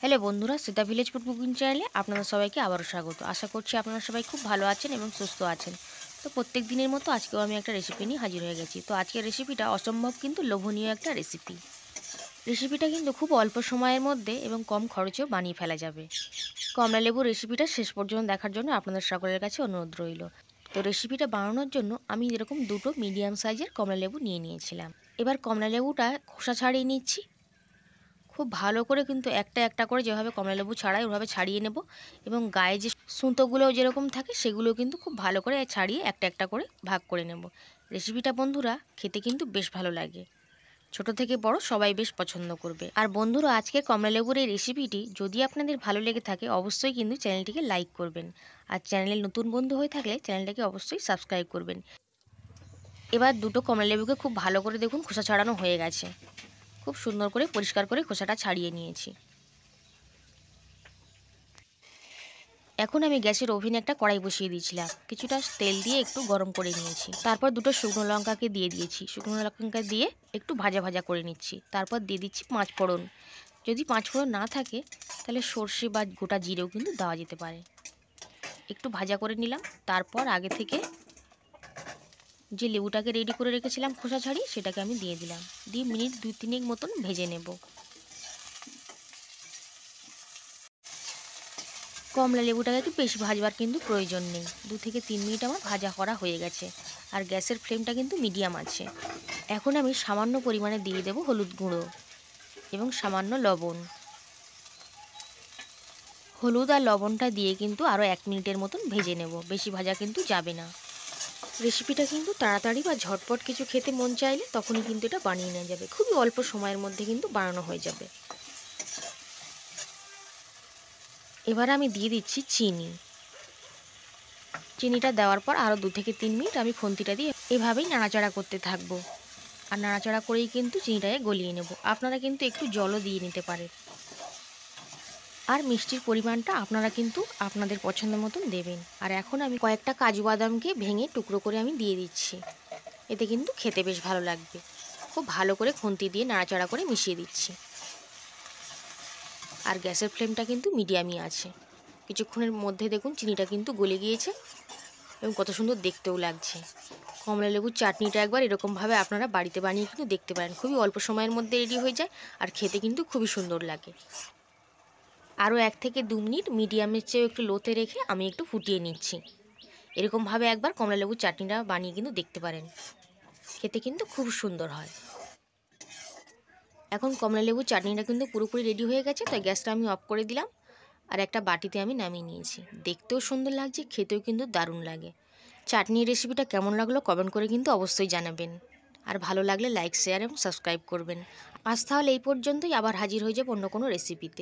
Hello বন্ধুরা, Sita village food cooking চ্যানেলে আপনাদের সবাইকে আবারও স্বাগত। আশা করছি আপনারা সবাই খুব ভালো আছেন এবং সুস্থ আছেন। তো প্রত্যেক দিনের মতো আজকেও আমি একটা রেসিপি নিয়ে হাজির হয়ে গেছি। তো আজকের রেসিপিটা অসম্ভব কিন্তু লোভনীয় একটা রেসিপি। রেসিপিটা কিন্তু খুব অল্প সময়ের মধ্যে এবং কম খরচেও বানিয়ে ফেলা যাবে। কমলা লেবুর রেসিপিটা শেষ পর্যন্ত দেখার জন্য আপনাদের সকলের কাছে অনুরোধ রইল। তো রেসিপিটা বানানোর জন্য আমি এরকম দুটো মিডিয়াম সাইজের কমলা লেবু নিয়ে নিয়েছিলাম। এবার কমলা লেবুটা খোসা ছাড়িয়ে নিচ্ছি। খুব ভালো করে কিন্তু একটা একটা করে যেভাবে কমলালেবু ছাড়াই ওভাবে ছাড়িয়ে নেব এবং গায়ে যে সুতোগুলো যেরকম থাকে সেগুলো কিন্তু খুব ভালো করে ছাড়িয়ে একটা একটা করে ভাগ করে নেব। রেসিপিটা বন্ধুরা খেতে কিন্তু বেশ ভালো লাগে, ছোট থেকে বড় সবাই বেশ পছন্দ করবে। আর বন্ধুরা, আজকের কমলালেবুর এই রেসিপিটি যদি আপনাদের ভালো লেগে থাকে অবশ্যই কিন্তু চ্যানেলটিকে লাইক করবেন, আর চ্যানেলের নতুন বন্ধু হয়ে থাকলে চ্যানেলটাকে অবশ্যই সাবস্ক্রাইব করবেন। এবার দুটো কমলালেবুকে খুব ভালো করে দেখুন খোসা ছাড়ানো হয়ে গেছে। খুব সুন্দর করে পরিষ্কার করে খোসাটা ছাড়িয়ে নিয়েছি। এখন আমি গ্যাসের ওভেনে একটা কড়াই বসিয়ে দিয়েছিলাম, কিছুটা তেল দিয়ে একটু গরম করে নিয়েছি। তারপর দুটো শুকনো লঙ্কাকে দিয়ে দিয়েছি, শুকনো লঙ্কা দিয়ে একটু ভাজা ভাজা করে নিচ্ছি। তারপর দিয়ে দিচ্ছি 5 ফোড়ন। যদি 5 ফোড়ন না থাকে তাহলে সর্ষে বা গোটা জিরেও কিন্তু দেওয়া যেতে পারে। একটু ভাজা করে নিলাম। তারপর আগে থেকে যে লেবুটাকে রেডি করে রেখেছিলাম খোসা ছাড়িয়ে সেটাকে আমি দিয়ে দিলাম, দিয়ে মিনিট 2-3 মতন ভেজে নেব। কমলা লেবুটাকে বেশি ভাজবার কিন্তু প্রয়োজন নেই, 2 থেকে 3 মিনিট আমার ভাজা করা হয়ে গেছে। আর গ্যাসের ফ্লেমটা কিন্তু মিডিয়াম আছে। এখন আমি সামান্য পরিমাণে দিয়ে দেব হলুদ গুঁড়ো এবং সামান্য লবণ। হলুদ আর লবণটা দিয়ে কিন্তু আরও 1 মিনিটের মতন ভেজে নেব, বেশি ভাজা কিন্তু যাবে না। রেসিপিটা কিন্তু তাড়াতাড়ি বা ঝটপট কিছু খেতে মন চাইলে তখনই কিন্তু এটা বানিয়ে নেওয়া যাবে, খুবই অল্প সময়ের মধ্যে কিন্তু বানানো হয়ে যাবে। এবার আমি দিয়ে দিচ্ছি চিনি। চিনিটা দেওয়ার পর আরও 2 থেকে 3 মিনিট আমি খুন্তিটা দিয়ে এভাবেই নাড়াচাড়া করতে থাকবো। আর নাড়াচাড়া করেই কিন্তু চিনিটাকে গলিয়ে নেব। আপনারা কিন্তু একটু জলও দিয়ে নিতে পারেন। আর মিষ্টির পরিমাণটা আপনারা কিন্তু আপনাদের পছন্দ মতন দেবেন। আর এখন আমি কয়েকটা কাজু বাদামকে ভেঙে টুকরো করে আমি দিয়ে দিচ্ছি। এতে কিন্তু খেতে বেশ ভালো লাগবে। খুব ভালো করে খুন্তি দিয়ে নাড়াচাড়া করে মিশিয়ে দিচ্ছি। আর গ্যাসের ফ্লেমটা কিন্তু মিডিয়ামই আছে। কিছুক্ষণের মধ্যে দেখুন চিনিটা কিন্তু গলে গিয়েছে এবং কত সুন্দর দেখতেও লাগছে। কমলা লেবুর চাটনিটা একবার এরকমভাবে আপনারা বাড়িতে বানিয়ে কিন্তু দেখতে পারেন, খুবই অল্প সময়ের মধ্যে রেডি হয়ে যায় আর খেতে কিন্তু খুবই সুন্দর লাগে। আরও 1 থেকে 2 মিনিট মিডিয়ামের চেয়েও একটু লোতে রেখে আমি একটু ফুটিয়ে নিচ্ছি। এরকমভাবে একবার কমলা লেবুর চাটনিটা বানিয়ে কিন্তু দেখতে পারেন, খেতে কিন্তু খুব সুন্দর হয়। এখন কমলা লেবুর চাটনিটা কিন্তু পুরোপুরি রেডি হয়ে গেছে, তাই গ্যাসটা আমি অফ করে দিলাম। আর একটা বাটিতে আমি নামিয়ে নিয়েছি। দেখতেও সুন্দর লাগছে, খেতেও কিন্তু দারুণ লাগে। চাটনির রেসিপিটা কেমন লাগলো কমেন্ট করে কিন্তু অবশ্যই জানাবেন। আর ভালো লাগলে লাইক, শেয়ার এবং সাবস্ক্রাইব করবেন। আজ তাহলে এই পর্যন্তই, আবার হাজির হয়ে যাব অন্য কোনো রেসিপিতে।